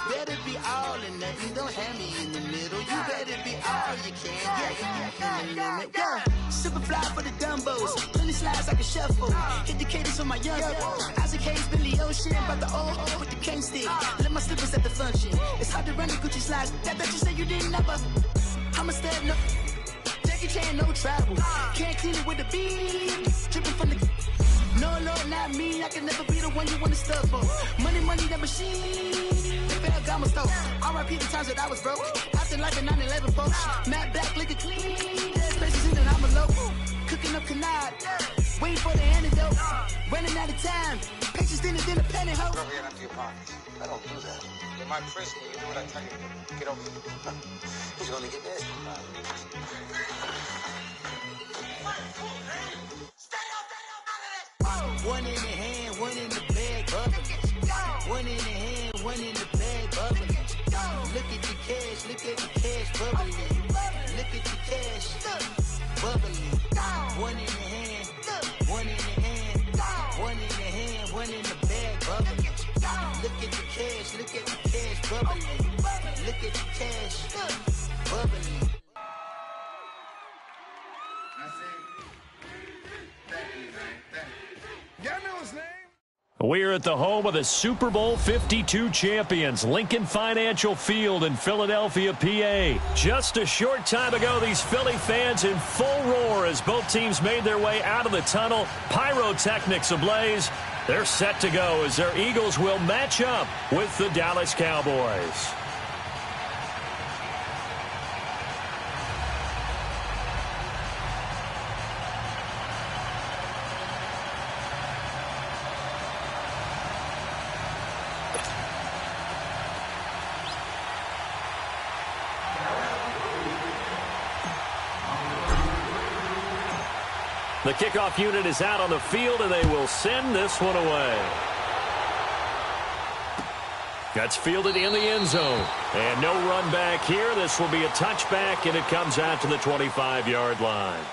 Better be all or nothing, don't have me in the middle. You better be all you can, yeah. Super fly for the dumbos, plenty slides like a shuffle. Hit the cadence for my young Isaac Hayes, Billy Ocean, but the old with the cane stick. Let my slippers at the function. It's hard to run the Gucci slides. That bet you say you didn't never. I'm a stab, no. Jackie Chan, no travel. Can't clean it with the beat. Dripping from the. No, not me. I can never be the one you want to stuff for. Money, that machine. Fair gamma stove. R.I.P. the times that I was broke. Acting like a 9/11 folks. Matte black, liquor clean. There's places in and I'm a local. Cooking up canard. Waiting for the antidote. Running out of time. Patience thinner than a penny hoe. Rub your hand into your pockets. I don't do that. In my prison, you do what I tell you. Get over here. He's gonna get nasty. One in the hand, one in the bag, bubbling. One in the hand, one in the bag, bubbling. Look at the cash, bubbling. Look at the cash, bubbling. One in the hand, one in the hand, one in the hand, one in the bag, bubbling. Look at the cash, bubbling. Look at the cash, bubbling. We're at the home of the Super Bowl 52 champions, Lincoln Financial Field in Philadelphia, PA. Just a short time ago, these Philly fans in full roar as both teams made their way out of the tunnel. Pyrotechnics ablaze. They're set to go as their Eagles will match up with the Dallas Cowboys. The kickoff unit is out on the field, and they will send this one away. That's fielded in the end zone. And no run back here. This will be a touchback, and it comes out to the 25-yard line.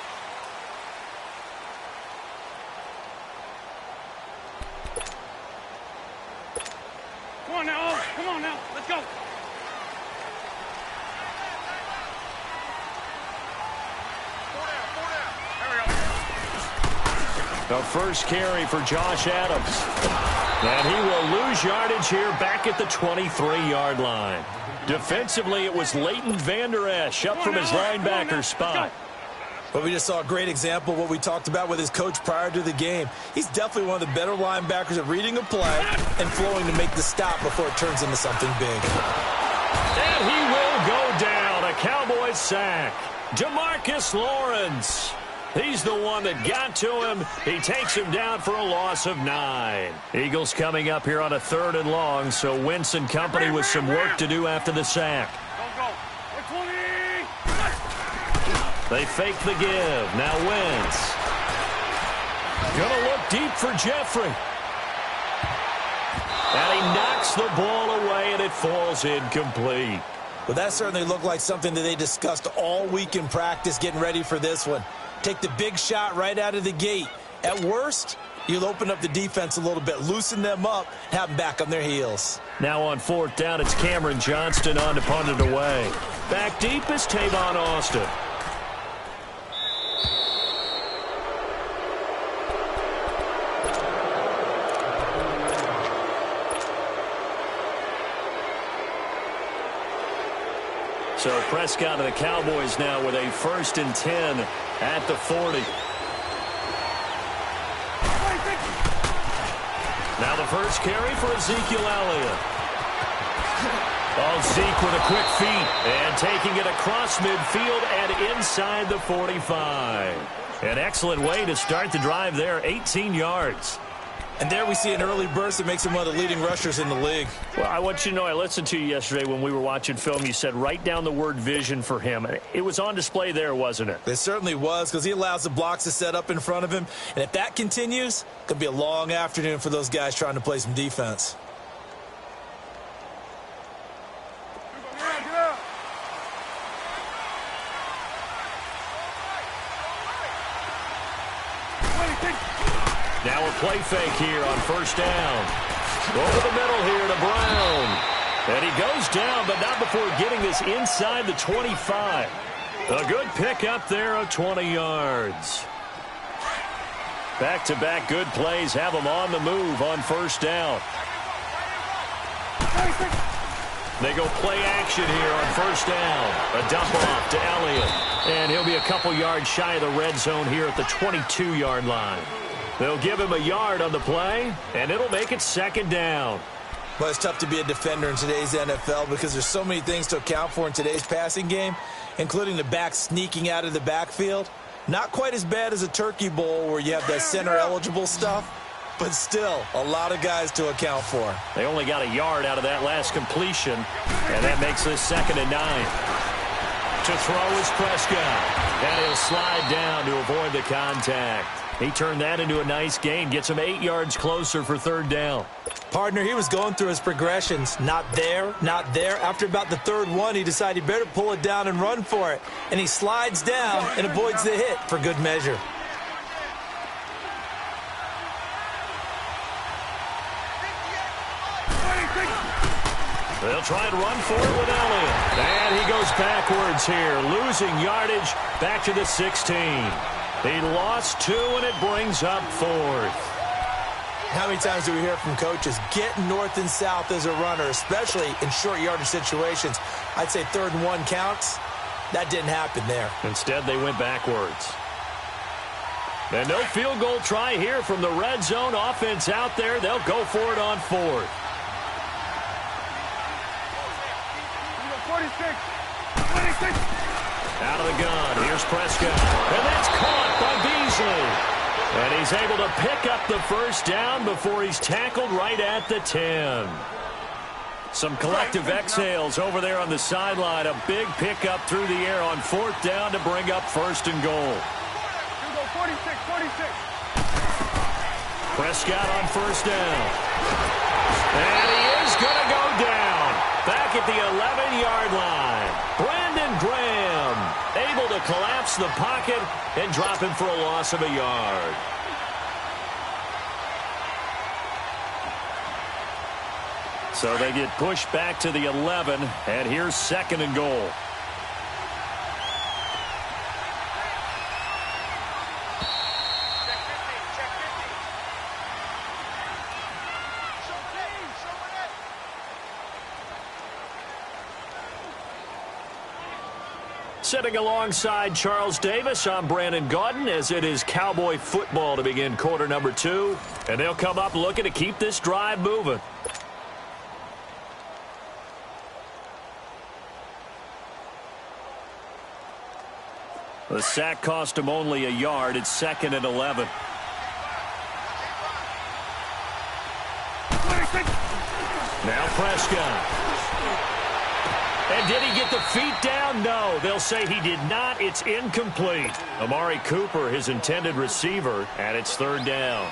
Come on now. Come on now. Let's go. The first carry for Josh Adams. And he will lose yardage here back at the 23-yard line. Defensively, it was Leighton Vander Esch up from his linebacker spot. But we just saw a great example of what we talked about with his coach prior to the game. He's definitely one of the better linebackers at reading a play and flowing to make the stop before it turns into something big. And he will go down. A Cowboys sack. DeMarcus Lawrence. He's the one that got to him. He takes him down for a loss of 9. Eagles coming up here on a 3rd and long, so Wentz and company with some work to do after the sack. They fake the give. Now Wentz. Gonna look deep for Jeffrey. And he knocks the ball away, and it falls incomplete. Well, that certainly looked like something that they discussed all week in practice getting ready for this one. Take the big shot right out of the gate. At worst, you'll open up the defense a little bit, loosen them up, have them back on their heels. Now on 4th down, it's Cameron Johnston on to punt it away. Back deep is Tavon Austin. So Prescott and the Cowboys now with a 1st and 10 at the 40. Now the first carry for Ezekiel Elliott. Oh, Zeke with a quick feet and taking it across midfield and inside the 45. An excellent way to start the drive there, 18 yards. And there we see an early burst that makes him one of the leading rushers in the league. Well, I want you to know, I listened to you yesterday when we were watching film. You said write down the word vision for him. It was on display there, wasn't it? It certainly was, because he allows the blocks to set up in front of him. And if that continues, it could be a long afternoon for those guys trying to play some defense. Now a play fake here on 1st down. Over the middle here to Brown. And goes down, but not before getting this inside the 25. A good pickup there of 20 yards. Back-to-back good plays have them on the move on first down. They go play action here on first down. A dump off to Elliott. And he'll be a couple yards shy of the red zone here at the 22-yard line. They'll give him a yard on the play, and it'll make it second down. Well, it's tough to be a defender in today's NFL because there's so many things to account for in today's passing game, including the back sneaking out of the backfield. Not quite as bad as a turkey bowl where you have that center-eligible stuff, but still a lot of guys to account for. They only got a yard out of that last completion, and that makes this 2nd and 9. To throw is Prescott, and he'll slide down to avoid the contact. He turned that into a nice gain, gets him 8 yards closer for third down. Partner, he was going through his progressions. Not there, not there. After about the third one, he decided he better pull it down and run for it. And he slides down and avoids the hit for good measure. They'll try and run for it with Elliott. And he goes backwards here, losing yardage back to the 16. He lost 2, and it brings up 4th. How many times do we hear from coaches, get north and south as a runner, especially in short yardage situations? I'd say 3rd and 1 counts. That didn't happen there. Instead, they went backwards. And no field goal try here from the red zone offense out there. They'll go for it on 4th. 46. Out of the gun. Here's Prescott. And that's caught by Beasley. And he's able to pick up the first down before he's tackled right at the 10. Some collective exhales over there on the sideline. A big pickup through the air on 4th down to bring up 1st and goal. 46. Prescott on 1st down. And he is going to go down. Back at the 11-yard line. Brandon Graham able to collapse the pocket and drop him for a loss of a yard. So they get pushed back to the 11, and here's 2nd and goal. Sitting alongside Charles Davis, I'm Brandon Gaudin, as it is Cowboy football to begin quarter number 2. And they'll come up looking to keep this drive moving. The sack cost him only a yard. It's 2nd and 11. Now Prescott. And did he get the feet down? No, they'll say he did not. It's incomplete. Amari Cooper, his intended receiver, and it's 3rd down.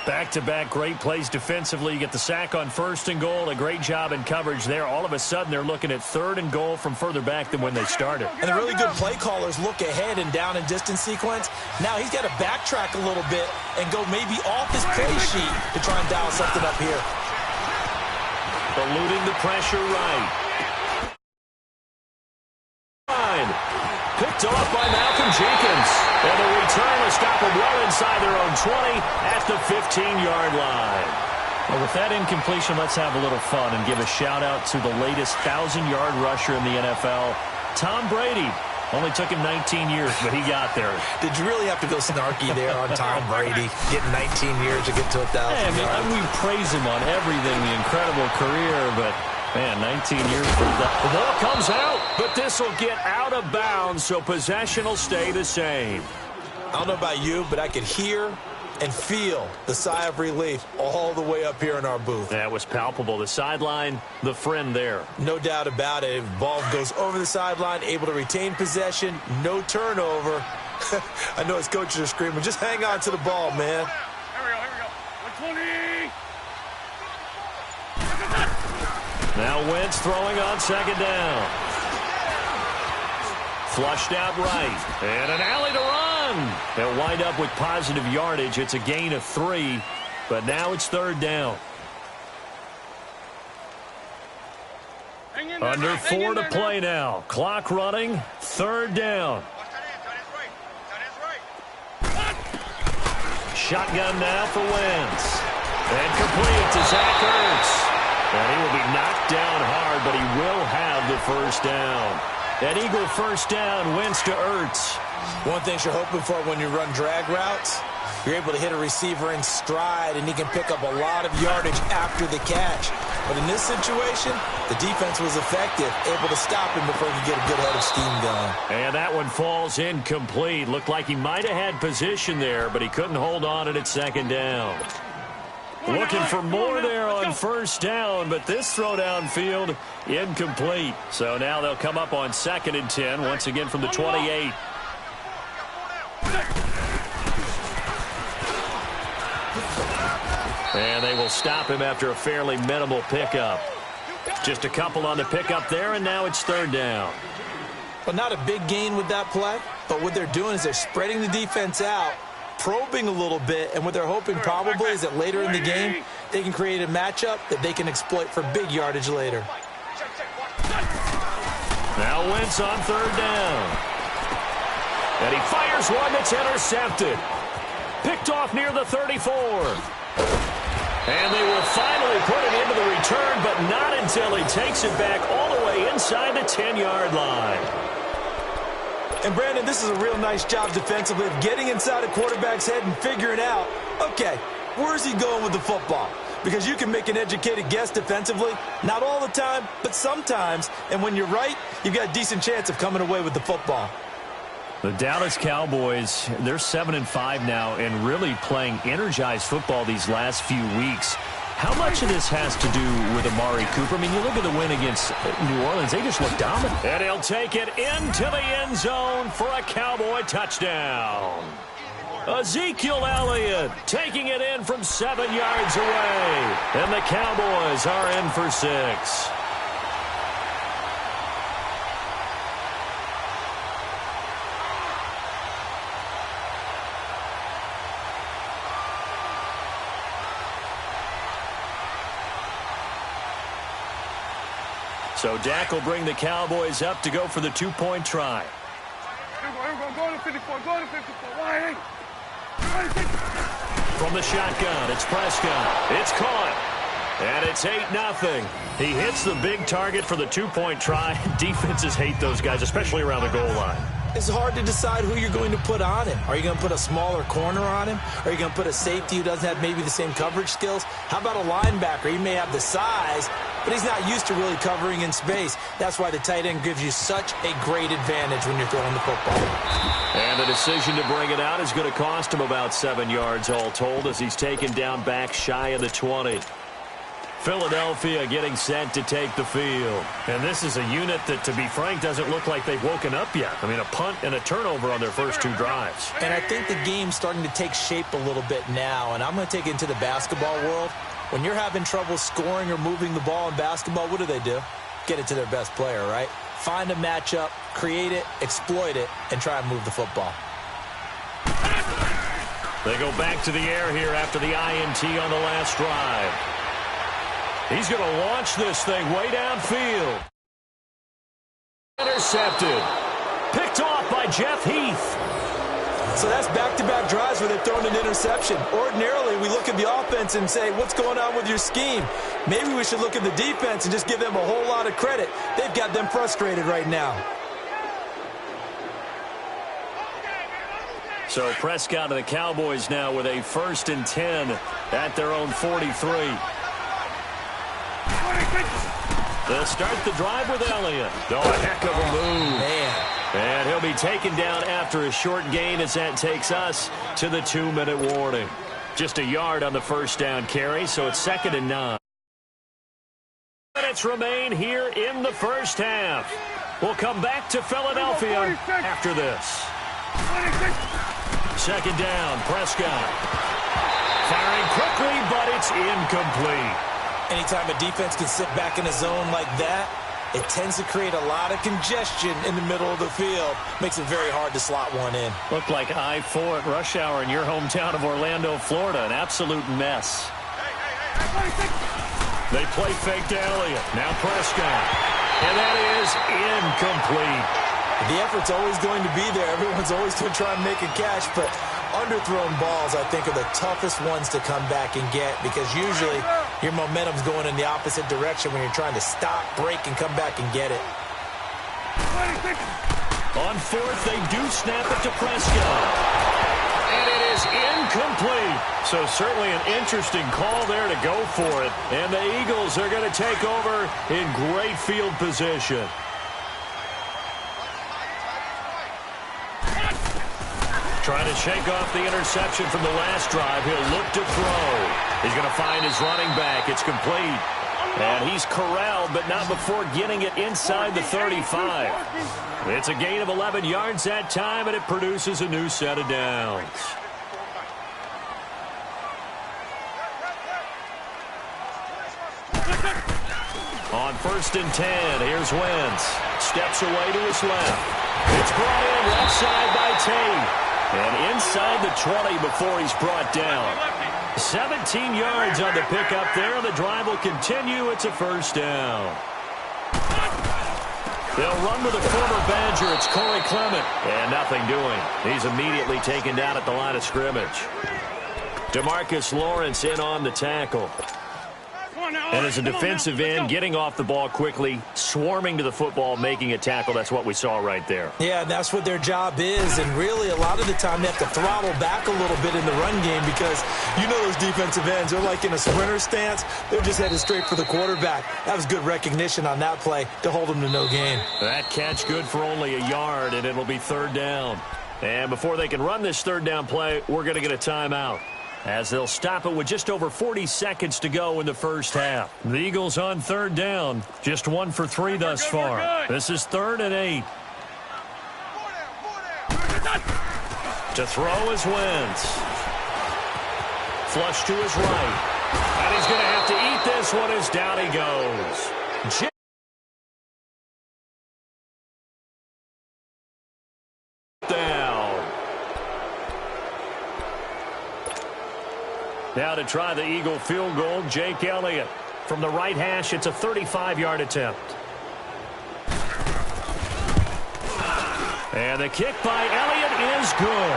Back-to-back great plays defensively. You get the sack on 1st and goal. A great job in coverage there. All of a sudden, they're looking at 3rd and goal from further back than when they started. And the really good play callers look ahead and down and distance sequence. Now he's got to backtrack a little bit and go maybe off his play sheet to try and dial something up here. Eluding the pressure right. Picked off by Malcolm Jenkins. And the return will stop them well inside their own 20 at the 15-yard line. Well, with that incompletion, let's have a little fun and give a shout-out to the latest 1,000-yard rusher in the NFL, Tom Brady. Only took him 19 years, but he got there. Did you really have to go snarky there on Tom Brady, getting 19 years to get to 1,000 yards? We praise him on everything, the incredible career, but... man, 19 years for that. The ball comes out, but this will get out of bounds, so possession will stay the same. I don't know about you, but I could hear and feel the sigh of relief all the way up here in our booth. That was palpable. The sideline, the friend there. No doubt about it. Ball goes over the sideline, able to retain possession, no turnover. I know his coaches are screaming, just hang on to the ball, man. Here we go. 120. Now Wentz throwing on 2nd down. Flushed out right. And an alley to run. They'll wind up with positive yardage. It's a gain of 3, but now it's 3rd down. Under 4 to play now. Clock running. 3rd down. Shotgun now for Wentz. And complete to Zach Ertz. And he will be knocked down hard, but he will have the first down. An Eagle first down, Wentz to Ertz. One thing you're hoping for when you run drag routes, you're able to hit a receiver in stride, and he can pick up a lot of yardage after the catch. But in this situation, the defense was effective, able to stop him before he could get a good head of steam going. And that one falls incomplete. Looked like he might have had position there, but he couldn't hold on at 2nd down. Looking for more there on 1st down, but this throw downfield incomplete. So now they'll come up on 2nd and 10, once again from the 28. And they will stop him after a fairly minimal pickup. Just a couple on the pickup there, and now it's 3rd down. Well, not a big gain with that play, but what they're doing is they're spreading the defense out, probing a little bit, and what they're hoping probably is that later in the game, they can create a matchup that they can exploit for big yardage later. Now Wentz on 3rd down. And he fires one that's intercepted. Picked off near the 34. And they will finally put it into the return, but not until he takes it back all the way inside the 10-yard line. And, Brandon, this is a real nice job defensively of getting inside a quarterback's head and figuring out, okay, where's he going with the football? Because you can make an educated guess defensively, not all the time, but sometimes. And when you're right, you've got a decent chance of coming away with the football. The Dallas Cowboys, they're 7-5 now and really playing energized football these last few weeks. How much of this has to do with Amari Cooper? I mean, you look at the win against New Orleans, they just look dominant. And he'll take it into the end zone for a Cowboy touchdown. Ezekiel Elliott taking it in from 7 yards away. And the Cowboys are in for 6. So Dak will bring the Cowboys up to go for the 2-point try. Go to 54. Go to 54. Why? From the shotgun, it's Prescott. It's caught. And it's 8-0. He hits the big target for the 2-point try. Defenses hate those guys, especially around the goal line. It's hard to decide who you're going to put on him. Are you going to put a smaller corner on him? Are you going to put a safety who doesn't have maybe the same coverage skills? How about a linebacker? He may have the size, but he's not used to really covering in space. That's why the tight end gives you such a great advantage when you're throwing the football. And the decision to bring it out is going to cost him about 7 yards all told as he's taken down back shy of the 20. Philadelphia getting set to take the field. And this is a unit that, to be frank, doesn't look like they've woken up yet. I mean, a punt and a turnover on their first 2 drives. And I think the game's starting to take shape a little bit now, and I'm going to take it into the basketball world. When you're having trouble scoring or moving the ball in basketball, what do? Get it to their best player, right? Find a matchup, create it, exploit it, and try and move the football. They go back to the air here after the INT on the last drive. He's going to launch this thing way downfield. Intercepted. Picked off by Jeff Heath. So that's back-to-back drives where they've thrown an interception. Ordinarily, we look at the offense and say, what's going on with your scheme? Maybe we should look at the defense and just give them a whole lot of credit. They've got them frustrated right now. So Prescott and the Cowboys now with a 1st and 10 at their own 43. They'll start the drive with Elliott. Oh, a heck of a move. Man. And he'll be taken down after a short gain as that takes us to the 2-minute warning. Just a yard on the first down carry, so it's 2nd and 9. Minutes remain here in the first half. We'll come back to Philadelphia after this. 2nd down, Prescott. Firing quickly, but it's incomplete. Anytime a defense can sit back in a zone like that, it tends to create a lot of congestion in the middle of the field. Makes it very hard to slot one in. Looked like I-4 at rush hour in your hometown of Orlando, Florida. An absolute mess. They play fake to Elliott. Now Prescott. And that is incomplete. The effort's always going to be there. Everyone's always going to try and make a catch, but underthrown balls, I think, are the toughest ones to come back and get because usually your momentum's going in the opposite direction when you're trying to stop, break, and come back and get it. On fourth, they do snap it to Prescott. And it is incomplete. So certainly an interesting call there to go for it. And the Eagles are going to take over in great field position. Trying to shake off the interception from the last drive. He'll look to throw. He's going to find his running back. It's complete. And he's corralled, but not before getting it inside the 35. It's a gain of 11 yards that time, and it produces a new set of downs. On 1st and 10, here's Wentz. Steps away to his left. It's brought in left side by Tate. And inside the 20 before he's brought down. 17 yards on the pickup there. The drive will continue. It's a first down. They'll run with a former Badger. It's Corey Clement. And nothing doing. He's immediately taken down at the line of scrimmage. DeMarcus Lawrence in on the tackle. And as a defensive end, getting off the ball quickly, swarming to the football, making a tackle, that's what we saw right there. Yeah, that's what their job is, and really a lot of the time they have to throttle back a little bit in the run game because you know those defensive ends, they're like in a sprinter stance. They're just headed straight for the quarterback. That was good recognition on that play to hold them to no gain. That catch good for only a yard, and it'll be third down. And before they can run this third down play, we're going to get a timeout, as they'll stop it with just over 40 seconds to go in the first half. The Eagles on third down, just 1 for 3 thus far. This is 3rd and 8. To throw is Wentz. Flush to his right. And he's going to have to eat this one as down he goes. Now to try the Eagle field goal, Jake Elliott. From the right hash, it's a 35-yard attempt. And the kick by Elliott is good.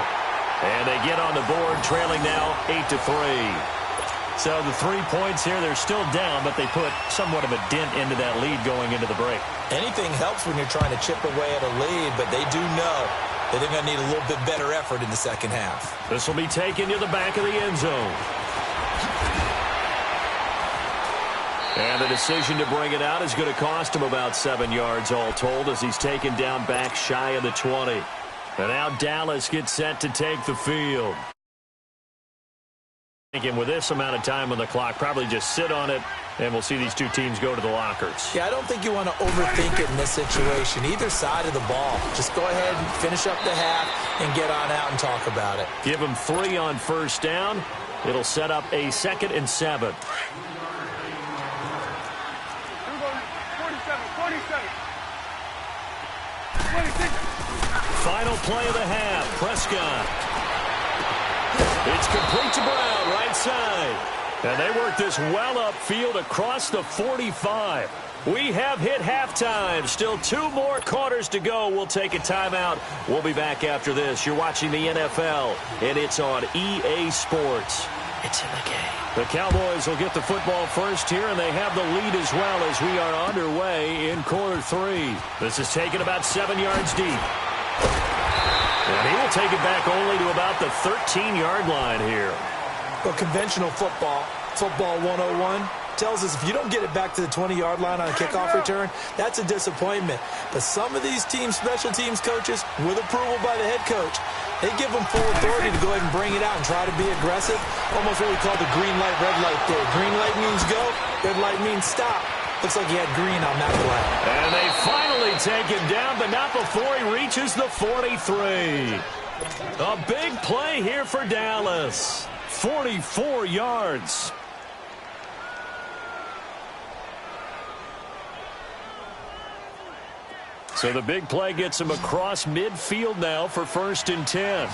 And they get on the board, trailing now 8-3. So the 3 points here, they're still down, but they put somewhat of a dent into that lead going into the break. Anything helps when you're trying to chip away at a lead, but they do know that they're going to need a little bit better effort in the second half. This will be taken to the back of the end zone. And the decision to bring it out is going to cost him about 7 yards all told as he's taken down back shy of the 20. And now Dallas gets set to take the field. And with this amount of time on the clock, probably just sit on it, and we'll see these two teams go to the lockers. Yeah, I don't think you want to overthink it in this situation. Either side of the ball. Just go ahead and finish up the half and get on out and talk about it. Give them 3 on first down. It'll set up a 2nd and 7. Final play of the half. Prescott. It's complete to Brown, right side. And they work this well upfield across the 45. We have hit halftime. Still 2 more quarters to go. We'll take a timeout. We'll be back after this. You're watching the NFL, and it's on EA Sports. It's in the game. The Cowboys will get the football first here, and they have the lead as well as we are underway in quarter 3. This is taken about 7 yards deep. And he will take it back only to about the 13-yard line here. Well, conventional football 101, tells us if you don't get it back to the 20-yard line on a kickoff return, that's a disappointment. But some of these teams, special teams coaches, with approval by the head coach, they give them full authority to go ahead and bring it out and try to be aggressive. Almost what we call the green light, red light theory. Green light means go, red light means stop. Looks like he had green on that play. And they finally take him down, but not before he reaches the 43. A big play here for Dallas. 44 yards. So the big play gets him across midfield now for 1st and 10.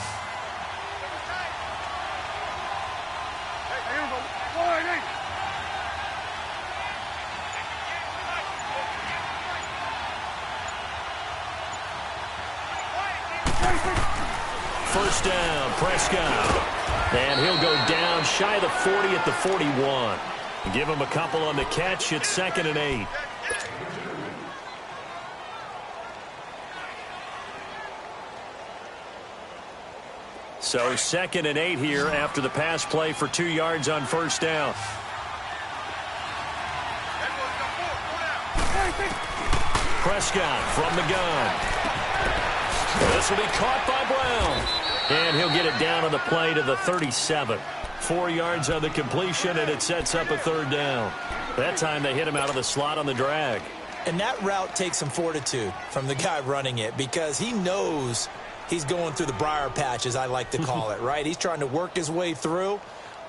first down. Prescott. And he'll go down shy of the 40 at the 41. Give him a couple on the catch. It's 2nd and 8. So 2nd and 8 here after the pass play for 2 yards on first down. Prescott from the gun. This will be caught by Brown. And he'll get it down on the play to the 37. 4 yards on the completion, and it sets up a 3rd down. That time they hit him out of the slot on the drag. And that route takes some fortitude from the guy running it because he knows he's going through the briar patch, as I like to call it, right? He's trying to work his way through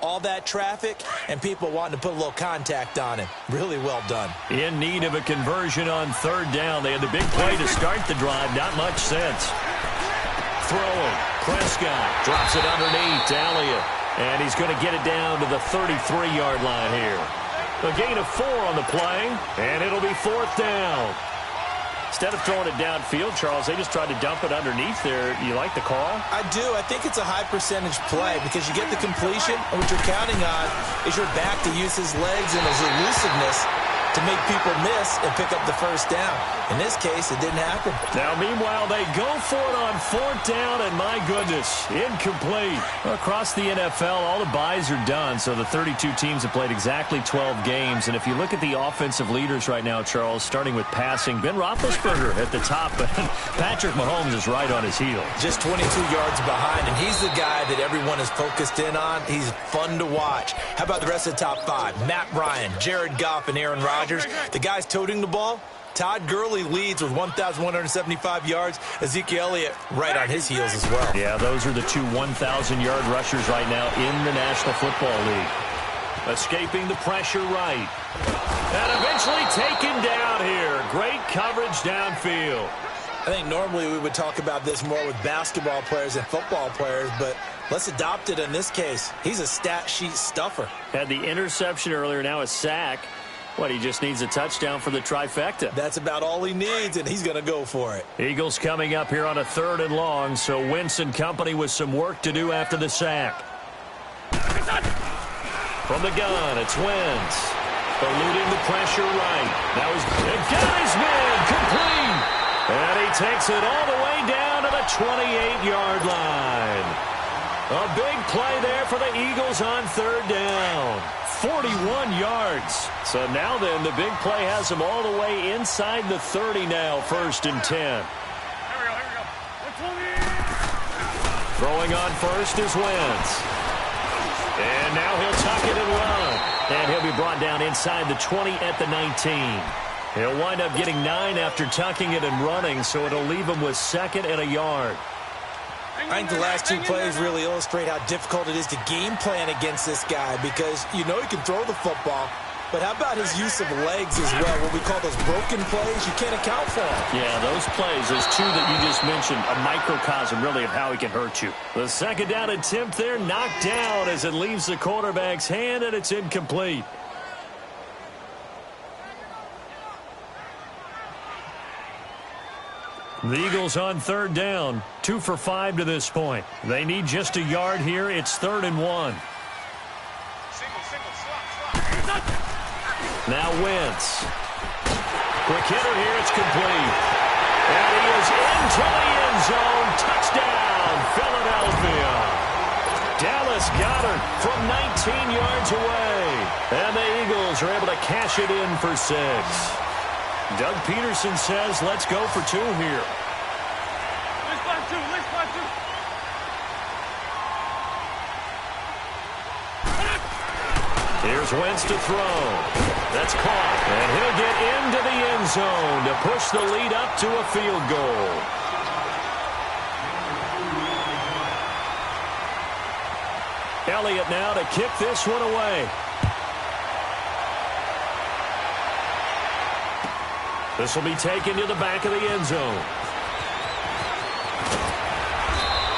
all that traffic and people wanting to put a little contact on him. Really well done. In need of a conversion on 3rd down. They had the big play to start the drive. Not much sense. Throwing. Prescott drops it underneath to Elliott. And he's going to get it down to the 33-yard line here. A gain of 4 on the play, and it'll be 4th down. Instead of throwing it downfield, Charles, they just tried to dump it underneath there. You like the call? I do. I think it's a high-percentage play because you get the completion, and what you're counting on is your back to use his legs and his elusiveness to make people miss and pick up the first down. In this case, it didn't happen. Now, meanwhile, they go for it on 4th down, and my goodness, incomplete. Across the NFL, all the byes are done, so the 32 teams have played exactly 12 games. And if you look at the offensive leaders right now, Charles, starting with passing, Ben Roethlisberger at the top, but Patrick Mahomes is right on his heels. Just 22 yards behind, and he's the guy that everyone is focused in on. He's fun to watch. How about the rest of the top 5? Matt Ryan, Jared Goff, and Aaron Rodgers. The guys toting the ball. Todd Gurley leads with 1,175 yards. Ezekiel Elliott right on his heels as well. Yeah, those are the 2 1,000-yard rushers right now in the National Football League. Escaping the pressure right. And eventually taken down here. Great coverage downfield. I think normally we would talk about this more with basketball players and football players, but let's adopt it in this case. He's a stat sheet stuffer. Had the interception earlier, now a sack. What, he just needs a touchdown for the trifecta. That's about all he needs, and he's going to go for it. Eagles coming up here on a 3rd and long, so Wentz and company with some work to do after the sack. From the gun, it's Wentz. Eluding the pressure right. Now he's got his man complete. And he takes it all the way down to the 28-yard line. A big play there for the Eagles on 3rd down. 41 yards. So now then, the big play has them all the way inside the 30 now, 1st and 10. Here we go. Throwing on first is Wentz. And now he'll tuck it and run. And he'll be brought down inside the 20 at the 19. He'll wind up getting 9 after tucking it and running, so it'll leave him with 2nd and a yard. I think the last 2 plays really illustrate how difficult it is to game plan against this guy because you know he can throw the football, but how about his use of legs as well? What we call those broken plays, you can't account for them. Yeah, those plays, those 2 that you just mentioned, a microcosm really of how he can hurt you. The 2nd down attempt there knocked down as it leaves the quarterback's hand, and it's incomplete. The Eagles on 3rd down, 2 for 5 to this point. They need just a yard here. It's 3rd and 1. Slot. Now Wentz. Quick hitter here. It's complete. And he is into the end zone. Touchdown, Philadelphia. Dallas Goedert from 19 yards away. And the Eagles are able to cash it in for 6. Doug Peterson says, let's go for 2 here. Let's find 2. Here's Wentz to throw. That's caught. And he'll get into the end zone to push the lead up to a field goal. Elliott now to kick this one away. This will be taken to the back of the end zone.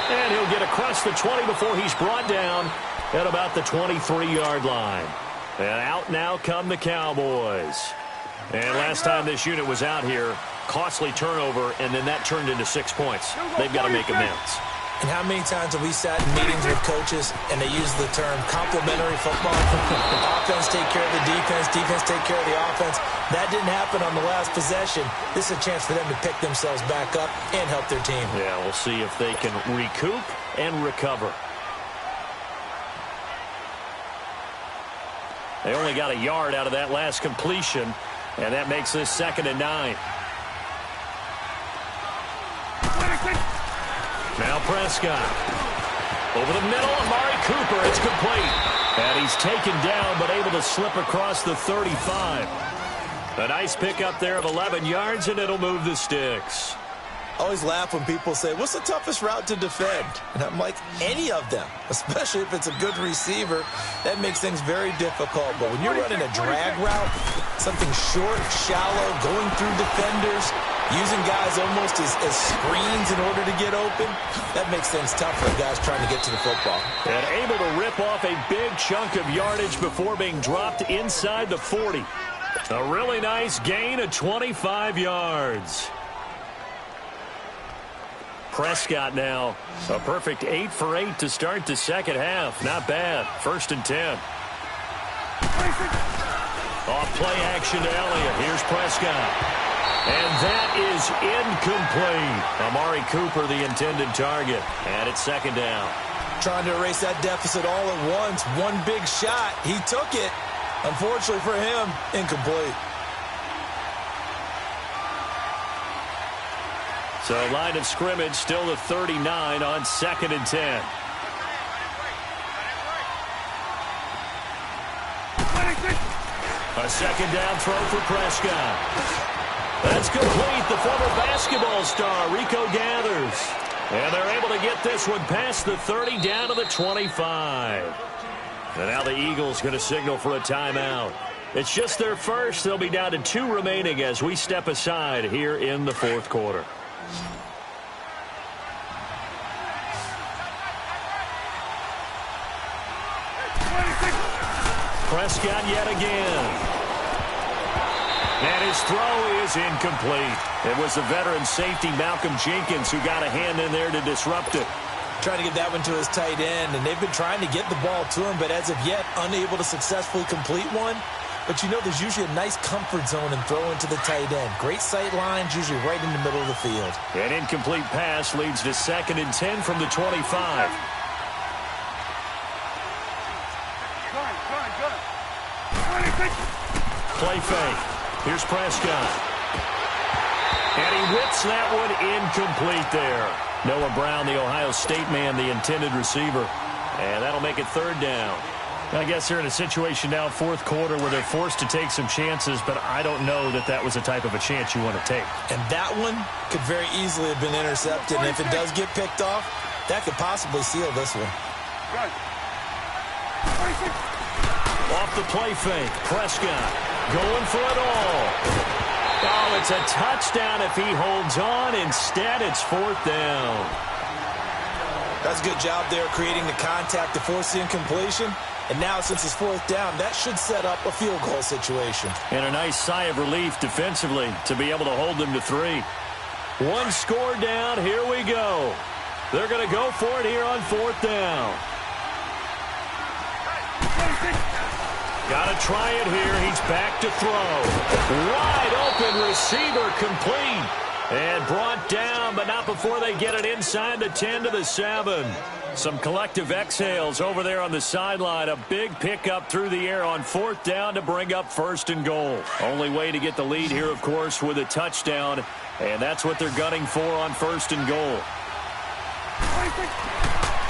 And he'll get across the 20 before he's brought down at about the 23-yard line. And out now come the Cowboys. And last time this unit was out here, costly turnover, and then that turned into 6 points. They've got to make amends. And how many times have we sat in meetings with coaches and they use the term complementary football? Offense take care of the defense, defense take care of the offense. That didn't happen on the last possession. This is a chance for them to pick themselves back up and help their team. Yeah, we'll see if they can recoup and recover. They only got a yard out of that last completion, and that makes this 2nd and 9. Now Prescott. Over the middle, Amari Cooper. It's complete. And he's taken down, but able to slip across the 35. A nice pickup there of 11 yards, and it'll move the sticks. I always laugh when people say, what's the toughest route to defend? And I'm like, any of them, especially if it's a good receiver. That makes things very difficult. But when you're running a drag route, something short, shallow, going through defenders, using guys almost as screens in order to get open, that makes things tough for guys trying to get to the football. And able to rip off a big chunk of yardage before being dropped inside the 40. A really nice gain of 25 yards. Prescott now, a perfect 8 for 8 to start the second half. Not bad. 1st and 10. Off play action to Elliott. Here's Prescott. And that is incomplete. Amari Cooper, the intended target. And it's 2nd down. Trying to erase that deficit all at once. One big shot. He took it. Unfortunately for him, incomplete. So line of scrimmage still the 39 on 2nd and 10. A 2nd down throw for Prescott. That's complete. The former basketball star, Rico Gathers. And they're able to get this one past the 30 down to the 25. And now the Eagles going to signal for a timeout. It's just their first. They'll be down to 2 remaining as we step aside here in the 4th quarter. Prescott yet again. And his throw is incomplete. It was the veteran safety Malcolm Jenkins who got a hand in there to disrupt it. Trying to get that one to his tight end, and they've been trying to get the ball to him, but as of yet, unable to successfully complete one. But you know there's usually a nice comfort zone in throwing to the tight end. Great sight lines, usually right in the middle of the field. An incomplete pass leads to 2nd and 10 from the 25. Play fake. Here's Prescott. And he whips that one incomplete there. Noah Brown, the Ohio State man, the intended receiver. And that'll make it 3rd down. I guess they're in a situation now, 4th quarter, where they're forced to take some chances, but I don't know that that was the type of a chance you want to take. And that one could very easily have been intercepted. And if it does get picked off, that could possibly seal this one. Off the play fake, Prescott going for it all. Oh, it's a touchdown if he holds on. Instead, it's 4th down. That's a good job there creating the contact to force the incompletion. And now, since it's 4th down, that should set up a field goal situation. And a nice sigh of relief defensively to be able to hold them to 3. 1 score down. Here we go. They're going to go for it here on 4th down. Got to try it here. He's back to throw. Wide open receiver complete. And brought down, but not before they get it inside the 10 to the 7. Some collective exhales over there on the sideline. A big pickup through the air on 4th down to bring up 1st and goal. Only way to get the lead here, of course, with a touchdown. And that's what they're gunning for on 1st and goal.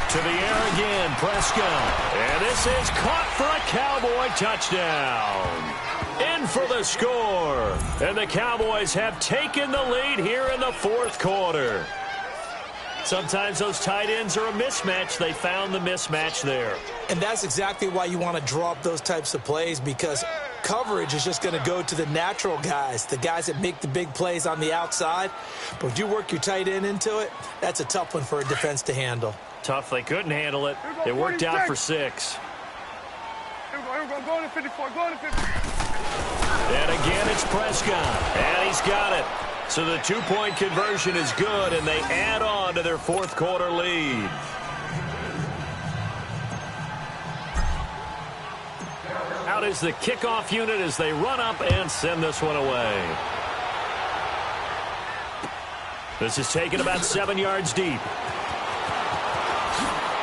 To the air again, Prescott. And this is caught for a Cowboy touchdown. In for the score. And the Cowboys have taken the lead here in the 4th quarter. Sometimes those tight ends are a mismatch. They found the mismatch there. And that's exactly why you want to draw up those types of plays, because coverage is just going to go to the natural guys, the guys that make the big plays on the outside. But if you work your tight end into it, that's a tough one for a defense to handle. Tough. They couldn't handle it. It worked out for 6. Go to 54. Go to 54. And again, it's Prescott. And he's got it. So the two-point conversion is good, and they add on to their fourth quarter lead. Out is the kickoff unit as they run up and send this one away. This is taken about 7 yards deep.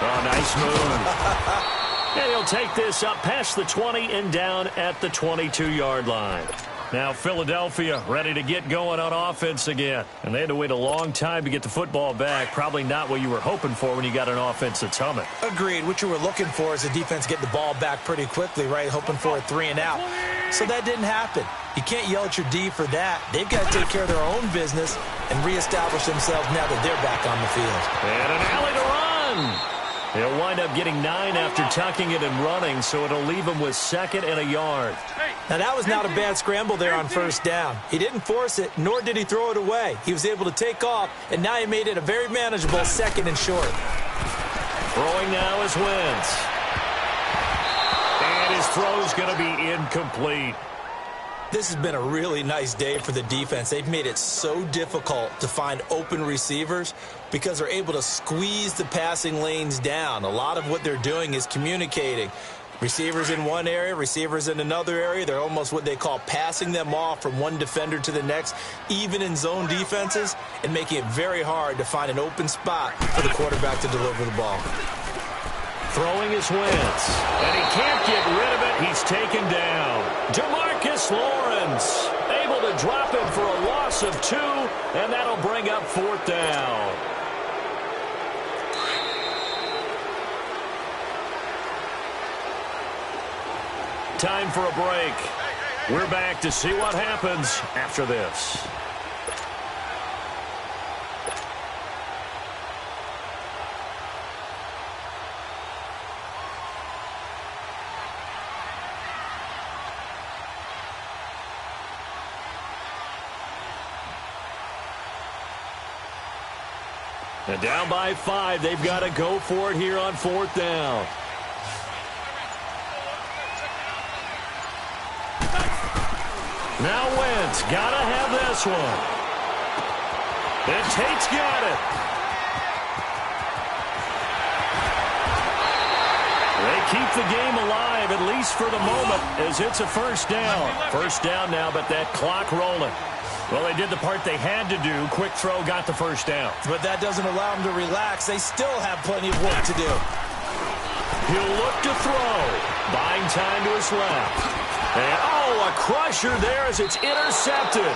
Oh, nice move. And he'll take this up past the 20 and down at the 22-yard line. Now Philadelphia ready to get going on offense again. And they had to wait a long time to get the football back. Probably not what you were hoping for when you got an offense that's humming. Agreed. What you were looking for is the defense getting the ball back pretty quickly, right? Hoping for a 3 and out. So that didn't happen. You can't yell at your D for that. They've got to take care of their own business and reestablish themselves now that they're back on the field. And an alley to run. They'll wind up getting 9 after tucking it and running, so it'll leave them with 2nd and a yard. Now, that was not a bad scramble there on first down. He didn't force it, nor did he throw it away. He was able to take off, and now he made it a very manageable 2nd and short. Throwing now is Wentz. And his throw's going to be incomplete. This has been a really nice day for the defense. They've made it so difficult to find open receivers because they're able to squeeze the passing lanes down. A lot of what they're doing is communicating. Receivers in one area, receivers in another area. They're almost what they call passing them off from one defender to the next, even in zone defenses, and making it very hard to find an open spot for the quarterback to deliver the ball. Throwing is Wentz, and he can't get rid of it. He's taken down. Demarcus Lawrence able to drop him for a loss of 2, and that'll bring up 4th down. Time for a break. We're back to see what happens after this. And down by 5, they've got to go for it here on 4th down. Now Wentz, got to have this one. And Tate's got it. They keep the game alive, at least for the moment, as it's a first down. First down now, but that clock rolling. Well, they did the part they had to do. Quick throw, got the first down. But that doesn't allow them to relax. They still have plenty of work to do. He'll look to throw. Buying time to his left. And, a crusher there as it's intercepted.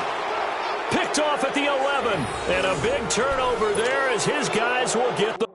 Picked off at the 11. And a big turnover there as his guys will get the